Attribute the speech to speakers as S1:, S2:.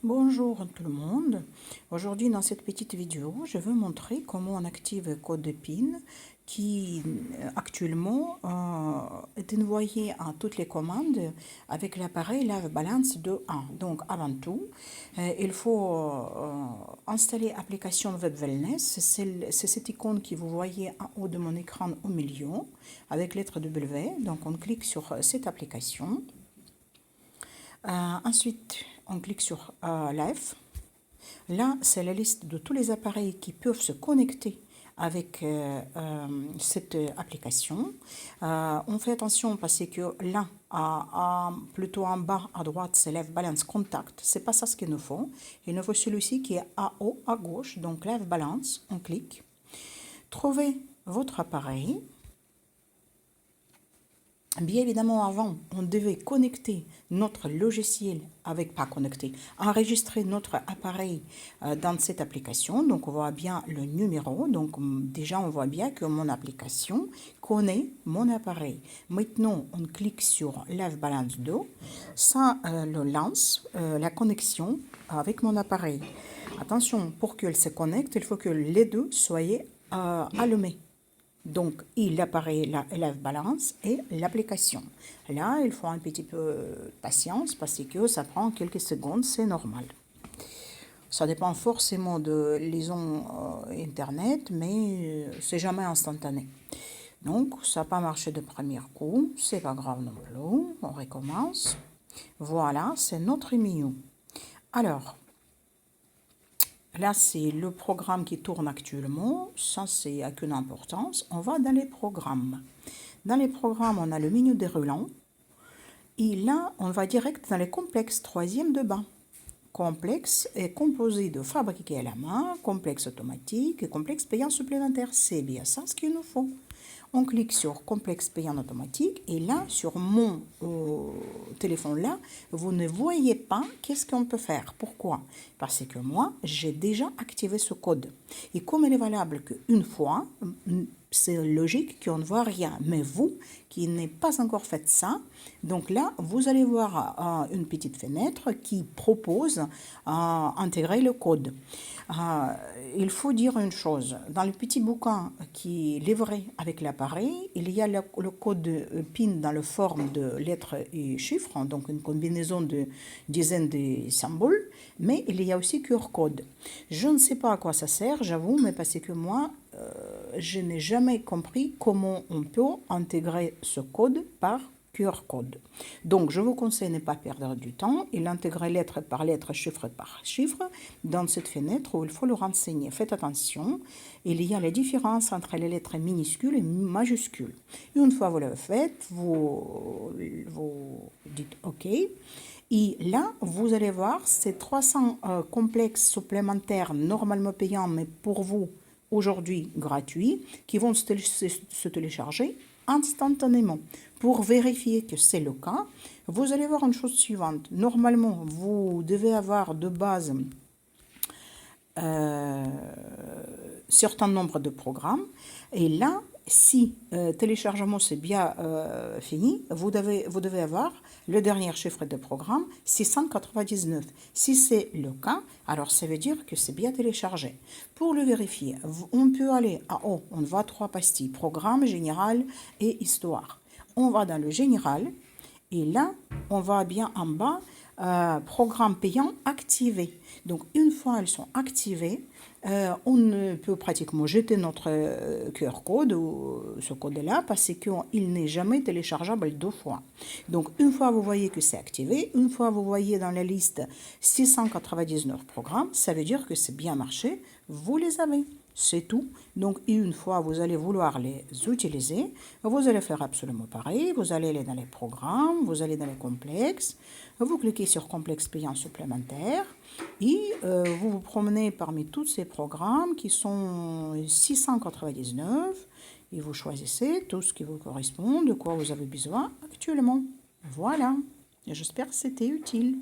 S1: Bonjour tout le monde. Aujourd'hui dans cette petite vidéo, je vais montrer comment on active le code PIN qui actuellement est envoyé à toutes les commandes avec l'appareil Lave Balance 2.1. Donc avant tout, il faut installer l'application Web Wellness. C'est cette icône que vous voyez en haut de mon écran au milieu avec lettre W. Donc on clique sur cette application. Ensuite, on clique sur Live. Là, c'est la liste de tous les appareils qui peuvent se connecter avec cette application. On fait attention parce que là, plutôt en bas à droite, c'est Live Balance Contact. C'est pas ça ce qu'il nous faut. Il nous faut celui-ci qui est en haut à gauche. Donc Live Balance, on clique. Trouvez votre appareil. Bien évidemment, avant, on devait connecter notre logiciel enregistrer notre appareil dans cette application. Donc, on voit bien le numéro. Donc, déjà, on voit bien que mon application connaît mon appareil. Maintenant, on clique sur Lave Balance 2. Ça le lance la connexion avec mon appareil. Attention, pour qu'elle se connecte, il faut que les deux soient allumés. Donc, l'appareil Lave Balance et l'application. Là, il faut un petit peu de patience parce que ça prend quelques secondes, c'est normal. Ça dépend forcément de liaison Internet, mais c'est jamais instantané. Donc, ça n'a pas marché de premier coup, c'est pas grave non plus. On recommence. Voilà, c'est notre menu. Alors, là, c'est le programme qui tourne actuellement. Ça, c'est à qu'une importance. On va dans les programmes. Dans les programmes, on a le menu déroulant. Et là, on va direct dans les complexes troisième de bas. Complexe est composé de fabriqué à la main, complexe automatique et complexe payant supplémentaire. C'est bien ça ce qu'il nous faut. On clique sur complexe payant automatique et là, sur mon téléphone là, vous ne voyez pas qu'est-ce qu'on peut faire. Pourquoi? Parce que moi, j'ai déjà activé ce code. Et comme il est valable qu'une fois, c'est logique qu'on ne voit rien. Mais vous, qui n'avez pas encore fait ça, donc là, vous allez voir une petite fenêtre qui propose intégrer le code. Il faut dire une chose. Dans le petit bouquin qui est livré avec l'appareil, il y a le code PIN dans la forme de lettres et chiffres, donc une combinaison de dizaines de symboles, mais il y a aussi QR code. Je ne sais pas à quoi ça sert, j'avoue, mais parce que moi, je n'ai jamais compris comment on peut intégrer ce code par QR code. Donc, je vous conseille de ne pas perdre du temps et l'intégrer lettre par lettre, chiffre par chiffre dans cette fenêtre où il faut le renseigner. Faites attention, il y a la différence entre les lettres minuscules et majuscules. Une fois que vous l'avez fait, vous dites OK. Et là, vous allez voir ces 300 complexes supplémentaires normalement payants, mais pour vous, aujourd'hui gratuits, qui vont se télécharger instantanément. Pour vérifier que c'est le cas, vous allez voir une chose suivante. Normalement, vous devez avoir de base certain nombre de programmes. Et là, si téléchargement c'est bien fini, vous devez avoir le dernier chiffre de programme, 699. Si c'est le cas, alors ça veut dire que c'est bien téléchargé. Pour le vérifier, on peut aller à haut, on voit 3 pastilles, programme, général et histoire. On va dans le général et là, on va bien en bas, programme payant activé. Donc, une fois elles sont activées, on peut pratiquement jeter notre QR code ou ce code-là parce qu'il n'est jamais téléchargeable 2 fois. Donc, une fois vous voyez que c'est activé, une fois vous voyez dans la liste 699 programmes, ça veut dire que c'est bien marché, vous les avez. C'est tout. Donc, une fois vous allez vouloir les utiliser, vous allez faire absolument pareil. Vous allez aller dans les programmes, vous allez dans les complexes, vous cliquez sur complexe payant supplémentaire et vous vous promenez parmi tous ces programmes qui sont 699 et vous choisissez tout ce qui vous correspond, de quoi vous avez besoin actuellement. Voilà. J'espère que c'était utile.